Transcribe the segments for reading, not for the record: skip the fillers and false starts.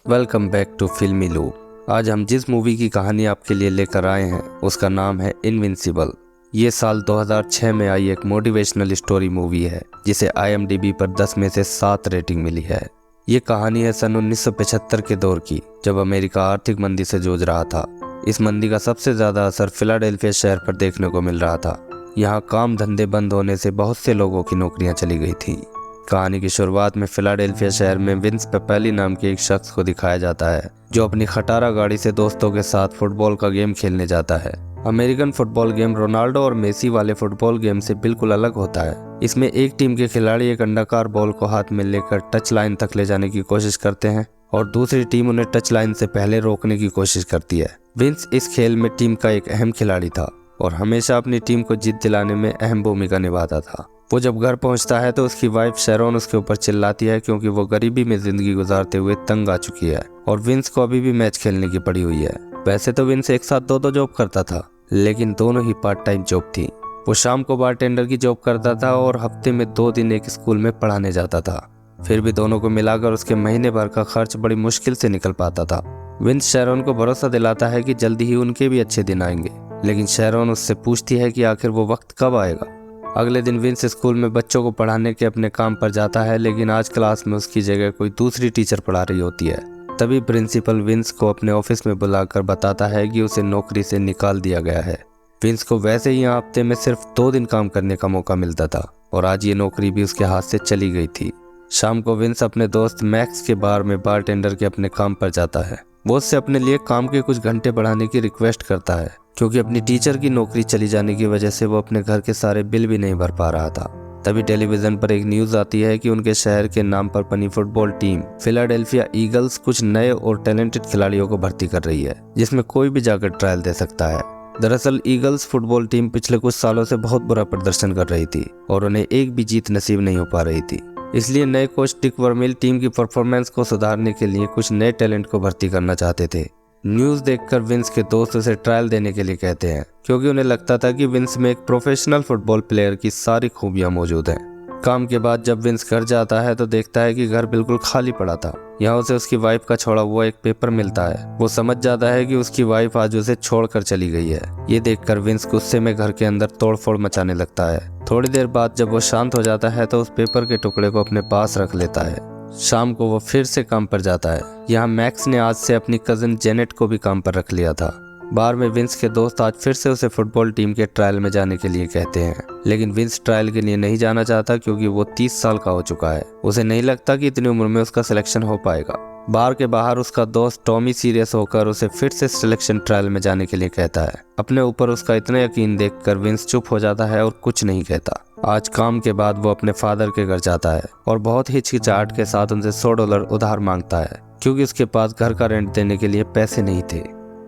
Welcome back to फिल्मी loop. आज हम जिस मूवी की कहानी आपके लिए लेकर आए हैं उसका नाम है इनविंसिबल। ये साल 2006 में आई एक मोटिवेशनल स्टोरी मूवी है जिसे IMDb पर 10 में से 7 रेटिंग मिली है। ये कहानी है सन 1975 के दौर की, जब अमेरिका आर्थिक मंदी से जूझ रहा था। इस मंदी का सबसे ज़्यादा असर फिलाडेल्फिया शहर पर देखने को मिल रहा था। यहाँ काम धंधे बंद होने से बहुत से लोगों की नौकरियां चली गई थीं। कहानी की शुरुआत में फिलाडेल्फिया शहर में विंस पेपेली नाम के एक शख्स को दिखाया जाता है जो अपनी खटारा गाड़ी से दोस्तों के साथ फुटबॉल का गेम खेलने जाता है। अमेरिकन फुटबॉल गेम रोनाल्डो और मेसी वाले फुटबॉल गेम से बिल्कुल अलग होता है। इसमें एक टीम के खिलाड़ी एक अंडाकार बॉल को हाथ में लेकर टच लाइन तक ले जाने की कोशिश करते हैं और दूसरी टीम उन्हें टच लाइन से पहले रोकने की कोशिश करती है। विंस इस खेल में टीम का एक अहम खिलाड़ी था और हमेशा अपनी टीम को जीत दिलाने में अहम भूमिका निभाता था। वो जब घर पहुंचता है तो उसकी वाइफ शेरोन उसके ऊपर चिल्लाती है क्योंकि वो गरीबी में जिंदगी गुजारते हुए तंग आ चुकी है और विंस को अभी भी मैच खेलने की पड़ी हुई है। वैसे तो विंस एक साथ दो जॉब करता था, लेकिन दोनों ही पार्ट टाइम जॉब थी। वो शाम को बारटेंडर की जॉब करता था और हफ्ते में 2 दिन एक स्कूल में पढ़ाने जाता था। फिर भी दोनों को मिलाकर उसके महीने भर का खर्च बड़ी मुश्किल से निकल पाता था। विंस शेरोन को भरोसा दिलाता है कि जल्दी ही उनके भी अच्छे दिन आएंगे, लेकिन शेरोन उससे पूछती है कि आखिर वो वक्त कब आएगा। अगले दिन विंस स्कूल में बच्चों को पढ़ाने के अपने काम पर जाता है, लेकिन आज क्लास में उसकी जगह कोई दूसरी टीचर पढ़ा रही होती है। तभी प्रिंसिपल विंस को अपने ऑफिस में बुलाकर बताता है कि उसे नौकरी से निकाल दिया गया है। विंस को वैसे ही यहाँ हफ्ते में सिर्फ 2 दिन काम करने का मौका मिलता था और आज ये नौकरी भी उसके हाथ से चली गई थी। शाम को विंस अपने दोस्त मैक्स के बार में बारटेंडर के अपने काम पर जाता है। वो उससे अपने लिए काम के कुछ घंटे बढ़ाने की रिक्वेस्ट करता है क्योंकि अपनी टीचर की नौकरी चली जाने की वजह से वो अपने घर के सारे बिल भी नहीं भर पा रहा था। तभी टेलीविजन पर एक न्यूज आती है कि उनके शहर के नाम पर बनी फुटबॉल टीम फिलाडेल्फिया ईगल्स कुछ नए और टैलेंटेड खिलाड़ियों को भर्ती कर रही है, जिसमें कोई भी जाकर ट्रायल दे सकता है। दरअसल ईगल्स फुटबॉल टीम पिछले कुछ सालों से बहुत बुरा प्रदर्शन कर रही थी और उन्हें एक भी जीत नसीब नहीं हो पा रही थी। इसलिए नए कोच डिक वर्मिल टीम की परफॉर्मेंस को सुधारने के लिए कुछ नए टैलेंट को भर्ती करना चाहते थे। न्यूज देखकर विंस के दोस्त उसे ट्रायल देने के लिए कहते हैं क्योंकि उन्हें लगता था कि विंस में एक प्रोफेशनल फुटबॉल प्लेयर की सारी खूबियां मौजूद हैं। काम के बाद जब विंस घर जाता है तो देखता है कि घर बिल्कुल खाली पड़ा था। यहाँ उसे उसकी वाइफ का छोड़ा हुआ एक पेपर मिलता है। वो समझ जाता है कि उसकी वाइफ आज उसे छोड़कर चली गई है। ये देखकर विंस गुस्से में घर के अंदर तोड़फोड़ मचाने लगता है। थोड़ी देर बाद जब वो शांत हो जाता है तो उस पेपर के टुकड़े को अपने पास रख लेता है। शाम को वो फिर से काम पर जाता है। यहाँ मैक्स ने आज से अपनी कजिन जेनेट को भी काम पर रख लिया था। बार में विंस के दोस्त आज फिर से उसे फुटबॉल टीम के ट्रायल में जाने के लिए कहते हैं, लेकिन विंस ट्रायल के लिए नहीं जाना चाहता क्योंकि वो 30 साल का हो चुका है। उसे नहीं लगता कि इतनी उम्र में उसका सिलेक्शन हो पाएगा। बार के बाहर उसका दोस्त टॉमी सीरियस होकर उसे फिर से सिलेक्शन ट्रायल में जाने के लिए कहता है। अपने ऊपर उसका इतना यकीन देखकर विंस चुप हो जाता है और कुछ नहीं कहता। आज काम के बाद वो अपने फादर के घर जाता है और बहुत ही हिचकिचाहट के साथ उनसे $100 उधार मांगता है क्योंकि उसके पास घर का रेंट देने के लिए पैसे नहीं थे।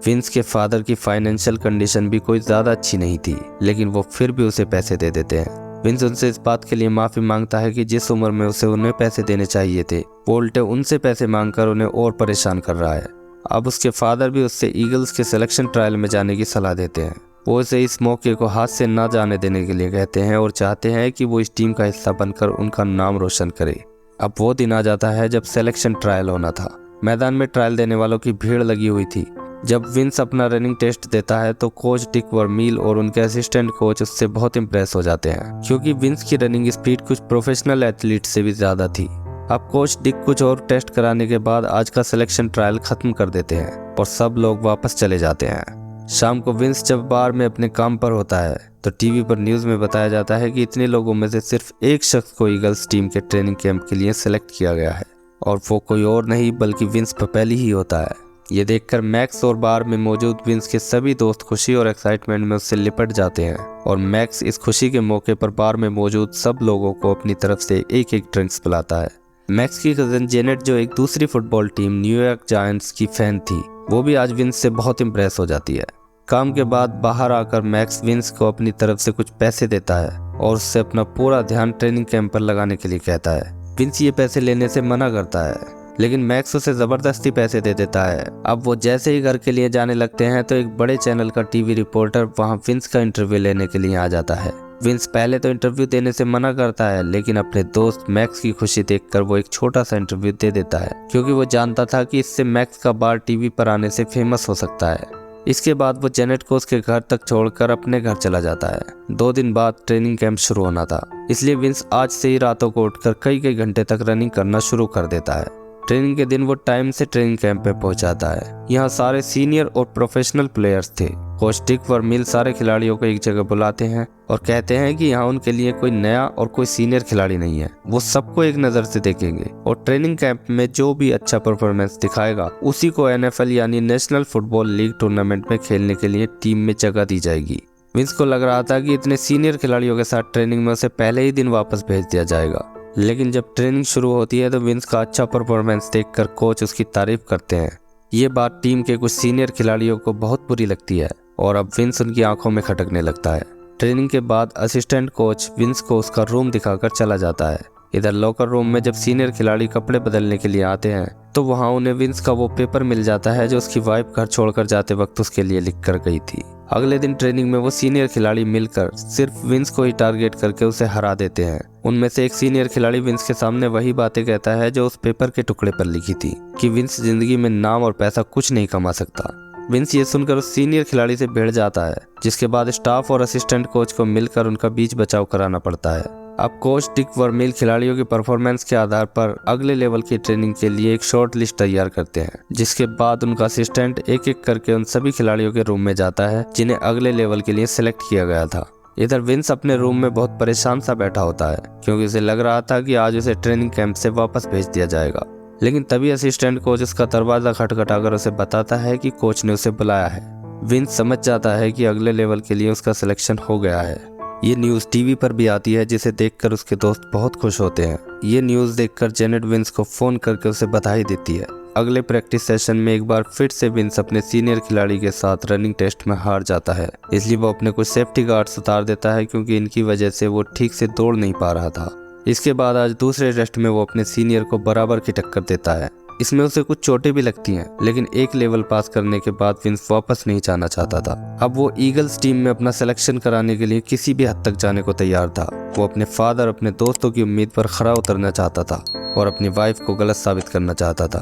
विंस के फादर की फाइनेंशियल कंडीशन भी कोई ज्यादा अच्छी नहीं थी, लेकिन वो फिर भी उसे पैसे दे देते हैं। विंस उनसे इस बात के लिए माफी मांगता है कि जिस उम्र में उसे उन्हें पैसे देने चाहिए थे वो उल्टे उनसे पैसे मांगकर उन्हें और परेशान कर रहा है। अब उसके फादर भी उससे ईगल्स के सिलेक्शन ट्रायल में जाने की सलाह देते हैं। वो उसे इस मौके को हाथ से ना जाने देने के लिए कहते हैं और चाहते हैं कि वो इस टीम का हिस्सा बनकर उनका नाम रोशन करे। अब वो दिन आ जाता है जब सिलेक्शन ट्रायल होना था। मैदान में ट्रायल देने वालों की भीड़ लगी हुई थी। जब विंस अपना रनिंग टेस्ट देता है तो कोच डिक वर्मिल और उनके असिस्टेंट कोच उससे बहुत इम्प्रेस हो जाते हैं क्योंकि विंस की रनिंग स्पीड कुछ प्रोफेशनल एथलीट से भी ज्यादा थी। अब कोच डिक कुछ और टेस्ट कराने के बाद आज का सिलेक्शन ट्रायल खत्म कर देते हैं और सब लोग वापस चले जाते हैं। शाम को विंस जब बार में अपने काम पर होता है तो टीवी पर न्यूज में बताया जाता है कि इतने लोगों में से सिर्फ एक शख्स को ईगल्स टीम के ट्रेनिंग कैंप के लिए सिलेक्ट किया गया है और वो कोई और नहीं बल्कि विंस पेपेली ही होता है। ये देखकर मैक्स और बार में मौजूद विंस के सभी दोस्त खुशी और एक्साइटमेंट में उससे लिपट जाते हैं और मैक्स इस खुशी के मौके पर बार में मौजूद सब लोगों को अपनी तरफ से एक एक ड्रिंक्स पिलाता है। मैक्स की कजिन जेनेट जो एक दूसरी फुटबॉल टीम न्यूयॉर्क जायंट्स की फैन थी, वो भी आज विंस से बहुत इम्प्रेस हो जाती है। काम के बाद बाहर आकर मैक्स विंस को अपनी तरफ से कुछ पैसे देता है और उससे अपना पूरा ध्यान ट्रेनिंग कैंप पर लगाने के लिए कहता है। विंस ये पैसे लेने से मना करता है, लेकिन मैक्स उसे जबरदस्ती पैसे दे देता है। अब वो जैसे ही घर के लिए जाने लगते हैं तो एक बड़े चैनल का टीवी रिपोर्टर वहां विंस का इंटरव्यू लेने के लिए आ जाता है। विंस पहले तो इंटरव्यू देने से मना करता है, लेकिन अपने दोस्त मैक्स की खुशी देखकर वो एक छोटा सा इंटरव्यू दे देता है, क्योंकि वो जानता था कि इससे मैक्स का बार टीवी पर आने से फेमस हो सकता है। इसके बाद वो जेनेट को उसके घर तक छोड़कर अपने घर चला जाता है। 2 दिन बाद ट्रेनिंग कैंप शुरू होना था, इसलिए विंस आज से ही रातों को उठकर कई कई घंटे तक रनिंग करना शुरू कर देता है। ट्रेनिंग के दिन वो टाइम से ट्रेनिंग कैंप में पहुंच जाता है। यहाँ सारे सीनियर और प्रोफेशनल प्लेयर्स थे। कोच डिक वर्मील सारे खिलाड़ियों को एक जगह बुलाते हैं और कहते हैं कि यहाँ उनके लिए कोई नया और कोई सीनियर खिलाड़ी नहीं है, वो सबको एक नज़र से देखेंगे और ट्रेनिंग कैंप में जो भी अच्छा परफॉर्मेंस दिखाएगा उसी को NFL यानी नेशनल फुटबॉल लीग टूर्नामेंट में खेलने के लिए टीम में जगह दी जाएगी। विंस को लग रहा था कि इतने सीनियर खिलाड़ियों के साथ ट्रेनिंग में उसे पहले ही दिन वापस भेज दिया जाएगा, लेकिन जब ट्रेनिंग शुरू होती है तो विंस का अच्छा परफॉर्मेंस देखकर कोच उसकी तारीफ करते हैं। ये बात टीम के कुछ सीनियर खिलाड़ियों को बहुत बुरी लगती है और अब विंस उनकी आंखों में खटकने लगता है। ट्रेनिंग के बाद असिस्टेंट कोच विंस को उसका रूम दिखाकर चला जाता है। इधर लॉकर रूम में जब सीनियर खिलाड़ी कपड़े बदलने के लिए आते हैं तो वहाँ उन्हें विंस का वो पेपर मिल जाता है जो उसकी वाइफ घर छोड़कर जाते वक्त उसके लिए लिख कर गई थी। अगले दिन ट्रेनिंग में वो सीनियर खिलाड़ी मिलकर सिर्फ विंस को ही टारगेट करके उसे हरा देते हैं। उनमें से एक सीनियर खिलाड़ी विंस के सामने वही बातें कहता है जो उस पेपर के टुकड़े पर लिखी थी कि विंस जिंदगी में नाम और पैसा कुछ नहीं कमा सकता। विंस ये सुनकर उस सीनियर खिलाड़ी से भिड़ जाता है, जिसके बाद स्टाफ और असिस्टेंट कोच को मिलकर उनका बीच बचाव कराना पड़ता है। अब कोच डिक वर्मील खिलाड़ियों की परफॉर्मेंस के आधार पर अगले लेवल की ट्रेनिंग के लिए एक शॉर्ट लिस्ट तैयार करते हैं, जिसके बाद उनका असिस्टेंट एक एक करके उन सभी खिलाड़ियों के रूम में जाता है जिन्हें अगले लेवल के लिए सिलेक्ट किया गया था। इधर विंस अपने रूम में बहुत परेशान सा बैठा होता है, क्योंकि उसे लग रहा था कि आज उसे ट्रेनिंग कैंप से वापस भेज दिया जाएगा। लेकिन तभी असिस्टेंट कोच उसका दरवाजा खटखटाकर उसे बताता है कि कोच ने उसे बुलाया है। विंस समझ जाता है कि अगले लेवल के लिए उसका सिलेक्शन हो गया है। ये न्यूज़ टीवी पर भी आती है, जिसे देखकर उसके दोस्त बहुत खुश होते हैं। ये न्यूज़ देखकर जेनेट विंस को फ़ोन करके उसे बधाई देती है। अगले प्रैक्टिस सेशन में एक बार फिर से विंस अपने सीनियर खिलाड़ी के साथ रनिंग टेस्ट में हार जाता है, इसलिए वो अपने कुछ सेफ्टी गार्ड्स उतार देता है, क्योंकि इनकी वजह से वो ठीक से दौड़ नहीं पा रहा था। इसके बाद आज दूसरे टेस्ट में वो अपने सीनियर को बराबर की टक्कर देता है। इसमें उसे कुछ चोटें भी लगती हैं, लेकिन एक लेवल पास करने के बाद विंस वापस नहीं जाना चाहता था। अब वो ईगल्स टीम में अपना सिलेक्शन कराने के लिए किसी भी हद तक जाने को तैयार था। वो अपने फादर, अपने दोस्तों की उम्मीद पर खरा उतरना चाहता था और अपनी वाइफ को गलत साबित करना चाहता था।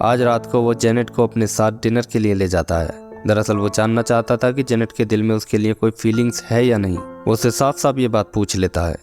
आज रात को वो जेनेट को अपने साथ डिनर के लिए ले जाता है। दरअसल वो जानना चाहता था कि जेनेट के दिल में उसके लिए कोई फीलिंग्स है या नहीं। वो उससे साफ साफ ये बात पूछ लेता है।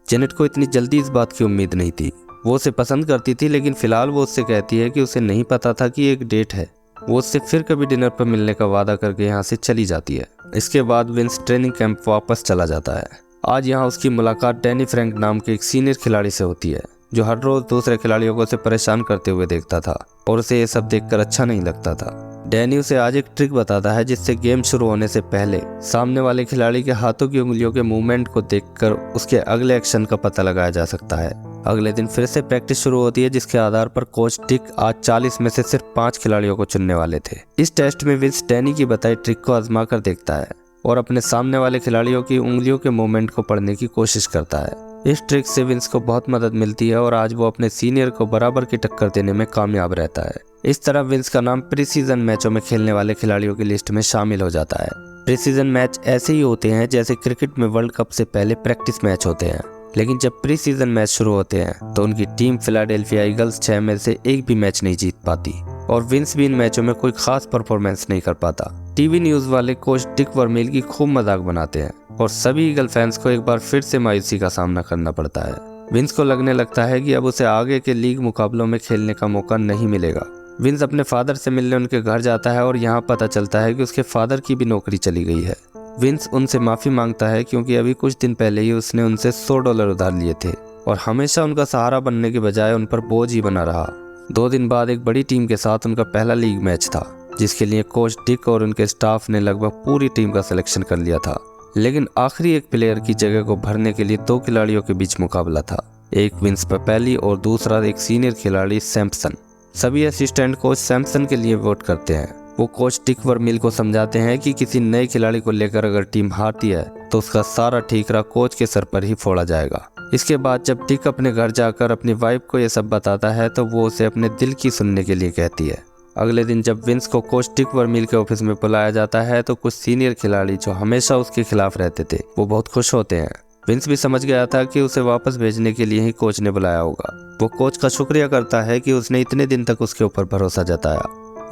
जेनेट को इतनी जल्दी इस बात की उम्मीद नहीं थी। वो उसे पसंद करती थी, लेकिन फिलहाल वो उससे कहती है कि उसे नहीं पता था कि एक डेट है। वो उससे फिर कभी डिनर पर मिलने का वादा करके यहाँ से चली जाती है। इसके बाद विंस ट्रेनिंग कैंप वापस चला जाता है। आज यहाँ उसकी मुलाकात डैनी फ्रैंक नाम के एक सीनियर खिलाड़ी से होती है, जो हर रोज दूसरे खिलाड़ियों को उसे परेशान करते हुए देखता था और उसे ये सब देखकर अच्छा नहीं लगता था। डैनी उसे आज एक ट्रिक बताता है, जिससे गेम शुरू होने से पहले सामने वाले खिलाड़ी के हाथों की उंगलियों के मूवमेंट को देखकर उसके अगले एक्शन का पता लगाया जा सकता है। अगले दिन फिर से प्रैक्टिस शुरू होती है, जिसके आधार पर कोच डिक आज 40 में से सिर्फ 5 खिलाड़ियों को चुनने वाले थे। इस टेस्ट में विंस डैनी की बताई ट्रिक को आजमा कर देखता है और अपने सामने वाले खिलाड़ियों की उंगलियों के मूवमेंट को पढ़ने की कोशिश करता है। इस ट्रिक से विंस को बहुत मदद मिलती है और आज वो अपने सीनियर को बराबर की टक्कर देने में कामयाब रहता है। इस तरह विंस का नाम प्री सीजन मैचों में खेलने वाले खिलाड़ियों की लिस्ट में शामिल हो जाता है। प्री सीजन मैच ऐसे ही होते हैं जैसे क्रिकेट में वर्ल्ड कप से पहले प्रैक्टिस मैच होते हैं, लेकिन जब प्री सीजन मैच शुरू होते हैं तो उनकी टीम फिलाडेल्फिया ईगल्स 6 में से एक भी मैच नहीं जीत पाती और विंस भी इन मैचों में कोई खास परफॉर्मेंस नहीं कर पाता। टीवी न्यूज वाले कोच डिक वर्मील की खूब मजाक बनाते हैं और सभी ईगल फैंस को एक बार फिर से मायूसी का सामना करना पड़ता है। विंस को लगने लगता है कि अब उसे आगे के लीग मुकाबलों में खेलने का मौका नहीं मिलेगा। विंस अपने फादर से मिलने उनके घर जाता है और यहाँ पता चलता है कि उसके फादर की भी नौकरी चली गई है। विंस उनसे माफी मांगता है, क्योंकि अभी कुछ दिन पहले ही उसने उनसे $100 उधार लिए थे और हमेशा उनका सहारा बनने के बजाय उन पर बोझ ही बना रहा। 2 दिन बाद एक बड़ी टीम के साथ उनका पहला लीग मैच था, जिसके लिए कोच डिक और उनके स्टाफ ने लगभग पूरी टीम का सिलेक्शन कर लिया था। लेकिन आखिरी एक प्लेयर की जगह को भरने के लिए 2 खिलाड़ियों के बीच मुकाबला था, एक विंस पेपेली और दूसरा एक सीनियर खिलाड़ी सैम्पसन। सभी असिस्टेंट कोच सैम्पसन के लिए वोट करते हैं। वो कोच डिक वर्मील को समझाते हैं कि किसी नए खिलाड़ी को लेकर अगर टीम हारती है तो उसका सारा ठीकरा कोच के सर पर ही फोड़ा जाएगा। इसके बाद जब डिक अपने घर जाकर अपनी वाइफ को यह सब बताता है तो वो उसे अपने दिल की सुनने के लिए कहती है। अगले दिन जब विंस को कोच डिक वर्मील के ऑफिस में बुलाया जाता है तो कुछ सीनियर खिलाड़ी जो हमेशा उसके खिलाफ रहते थे वो बहुत खुश होते हैं। विंस भी समझ गया था कि उसे वापस भेजने के लिए ही कोच ने बुलाया होगा। वो कोच का शुक्रिया करता है कि उसने इतने दिन तक उसके ऊपर भरोसा जताया।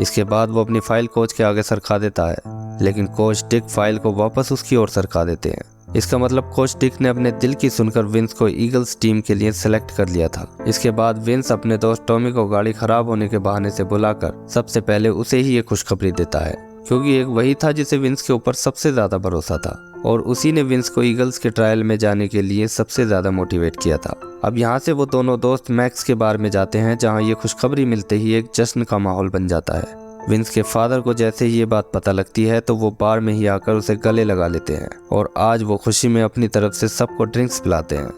इसके बाद वो अपनी फाइल कोच के आगे सरका देता है, लेकिन कोच डिक फाइल को वापस उसकी ओर सरका देते हैं। इसका मतलब कोच डिक ने अपने दिल की सुनकर विंस को ईगल्स टीम के लिए सिलेक्ट कर लिया था। इसके बाद विंस अपने दोस्त टॉमी को गाड़ी खराब होने के बहाने से बुलाकर सबसे पहले उसे ही ये खुशखबरी देता है, क्योंकि एक वही था जिसे विंस के ऊपर सबसे ज्यादा भरोसा था और उसी ने विंस को ईगल्स के ट्रायल में जाने के लिए सबसे ज्यादा मोटिवेट किया था। अब यहाँ से वो दोनों दोस्त मैक्स के बार में जाते हैं, जहाँ ये खुशखबरी मिलते ही एक जश्न का माहौल बन जाता है। विंस के फादर को जैसे ही ये बात पता लगती है तो वो बार में ही आकर उसे गले लगा लेते हैं और आज वो खुशी में अपनी तरफ से सबको ड्रिंक्स पिलाते हैं।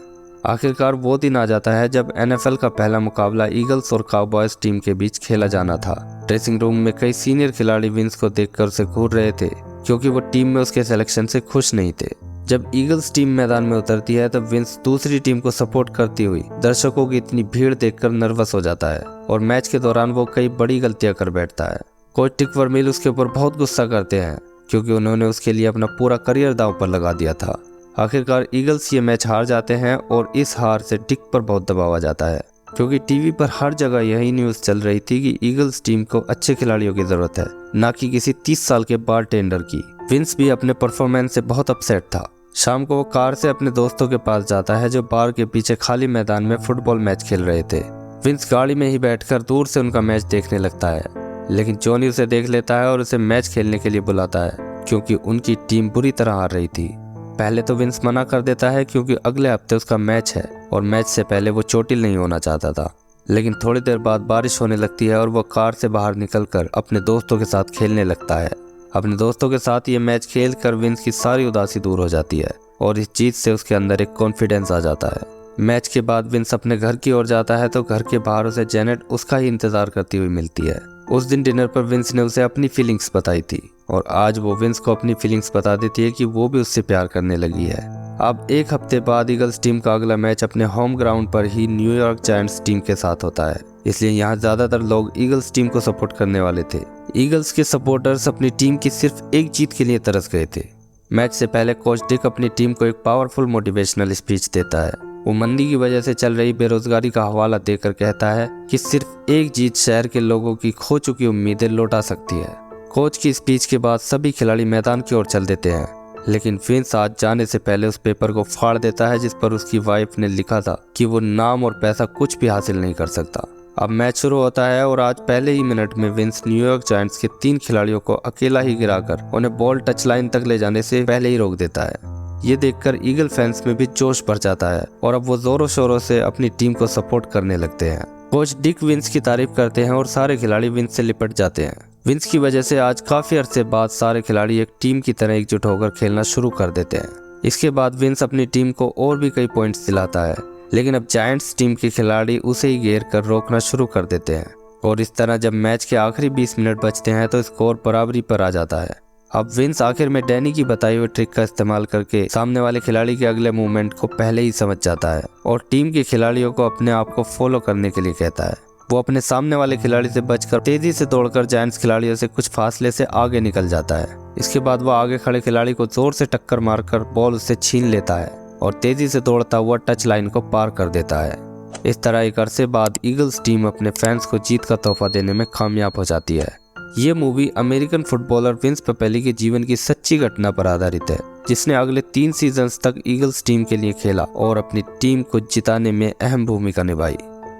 आखिरकार वो दिन आ जाता है जब NFL का पहला मुकाबला ईगल्स और काउबॉयज टीम के बीच खेला जाना था। ड्रेसिंग रूम में कई सीनियर खिलाड़ी विंस को देखकर उसे घूर रहे थे, क्योंकि वो टीम में उसके सिलेक्शन से खुश नहीं थे। जब ईगल्स टीम मैदान में उतरती है तब विंस दूसरी टीम को सपोर्ट करती हुई दर्शकों की इतनी भीड़ देखकर नर्वस हो जाता है और मैच के दौरान वो कई बड़ी गलतियां कर बैठता है। कोच डिक वर्मील उसके ऊपर बहुत गुस्सा करते हैं, क्योंकि उन्होंने उसके लिए अपना पूरा करियर दांव पर लगा दिया था। आखिरकार ईगल्स ये मैच हार जाते हैं और इस हार से डिक पर बहुत दबाव आ जाता है, क्योंकि टीवी पर हर जगह यही न्यूज़ चल रही थी कि ईगल्स टीम को अच्छे खिलाड़ियों की जरूरत है, न कि किसी 30 साल के बारटेंडर की। विंस भी अपने परफॉर्मेंस से बहुत अपसेट था। शाम को वो कार से अपने दोस्तों के पास जाता है, जो बार के पीछे खाली मैदान में फुटबॉल मैच खेल रहे थे। विंस गाड़ी में ही बैठकर दूर से उनका मैच देखने लगता है, लेकिन जॉनी उसे देख लेता है और उसे मैच खेलने के लिए बुलाता है, क्योंकि उनकी टीम बुरी तरह हार रही थी। पहले तो विंस मना कर देता है, क्योंकि अगले हफ्ते उसका मैच है और मैच से पहले वो चोटिल नहीं होना चाहता था। लेकिन थोड़ी देर बाद बारिश होने लगती है और वो कार से बाहर निकलकर अपने दोस्तों के साथ खेलने लगता है। अपने दोस्तों के साथ ये मैच खेल कर विंस की सारी उदासी दूर हो जाती है और इस जीत से उसके अंदर एक कॉन्फिडेंस आ जाता है। मैच के बाद विंस अपने घर की ओर जाता है तो घर के बाहर उसे जेनेट उसका ही इंतजार करती हुई मिलती है। उस दिन डिनर पर विंस ने उसे अपनी फीलिंग्स बताई थी और आज वो विंस को अपनी फीलिंग्स बता देती है कि वो भी उससे प्यार करने लगी है। अब एक हफ्ते बाद ईगल्स टीम का अगला मैच अपने होम ग्राउंड पर ही न्यूयॉर्क जायंट्स टीम के साथ होता है, इसलिए यहाँ ज्यादातर लोग ईगल्स टीम को सपोर्ट करने वाले थे। ईगल्स के सपोर्टर्स अपनी टीम की सिर्फ एक जीत के लिए तरस गए थे। मैच से पहले कोच डिक अपनी टीम को एक पावरफुल मोटिवेशनल स्पीच देता है। वो मंदी की वजह से चल रही बेरोजगारी का हवाला देकर कहता है कि सिर्फ एक जीत शहर के लोगों की खो चुकी उम्मीदें लौटा सकती है। कोच की स्पीच के बाद सभी खिलाड़ी मैदान की ओर चल देते हैं, लेकिन विंस आज जाने से पहले उस पेपर को फाड़ देता है जिस पर उसकी वाइफ ने लिखा था कि वो नाम और पैसा कुछ भी हासिल नहीं कर सकता। अब मैच शुरू होता है और आज पहले ही मिनट में विंस न्यूयॉर्क जायंट्स के 3 खिलाड़ियों को अकेला ही गिराकर उन्हें बॉल टच लाइन तक ले जाने से पहले ही रोक देता है। ये देखकर ईगल फैंस में भी जोश भर जाता है और अब वो जोरों शोरों से अपनी टीम को सपोर्ट करने लगते हैं। कोच डिक विंस की तारीफ करते हैं और सारे खिलाड़ी विंस से लिपट जाते हैं। विंस की वजह से आज काफी अरसे बाद सारे खिलाड़ी एक टीम की तरह एकजुट होकर खेलना शुरू कर देते हैं। इसके बाद विंस अपनी टीम को और भी कई पॉइंट्स दिलाता है, लेकिन अब जायंट्स टीम के खिलाड़ी उसे ही घेर कर रोकना शुरू कर देते हैं और इस तरह जब मैच के आखिरी 20 मिनट बचते हैं तो स्कोर बराबरी पर आ जाता है। अब विंस आखिर में डैनी की बताई हुई ट्रिक का इस्तेमाल करके सामने वाले खिलाड़ी के अगले मूवमेंट को पहले ही समझ जाता है और टीम के खिलाड़ियों को अपने आप को फॉलो करने के लिए कहता है। वो अपने सामने वाले खिलाड़ी से बचकर तेजी से दौड़कर जायंट्स खिलाड़ियों से कुछ फासले से आगे निकल जाता है। इसके बाद वो आगे खड़े खिलाड़ी को जोर से टक्कर मारकर बॉल उससे छीन लेता है और तेजी से दौड़ता हुआ टच लाइन को पार कर देता है। इस तरह एक अरसे बाद ईगल्स टीम अपने फैंस को जीत का तोहफा देने में कामयाब हो जाती है। ये मूवी अमेरिकन फुटबॉलर विंस पेपेली के जीवन की सच्ची घटना पर आधारित है, जिसने अगले 3 सीजन्स तक ईगल्स टीम के लिए खेला और अपनी टीम को जिताने में अहम भूमिका निभाई।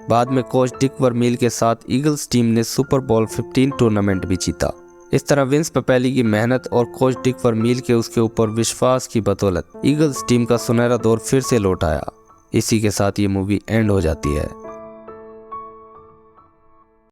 बाद में कोच डिक वर्मील के साथ ईगल्स टीम ने सुपर बोल 15 टूर्नामेंट भी जीता। इस तरह विंस पेपेली की मेहनत और कोच डिक वर्मील के उसके ऊपर विश्वास की बदौलत ईगल्स टीम का सुनहरा दौर फिर से लौट आया। इसी के साथ ये मूवी एंड हो जाती है।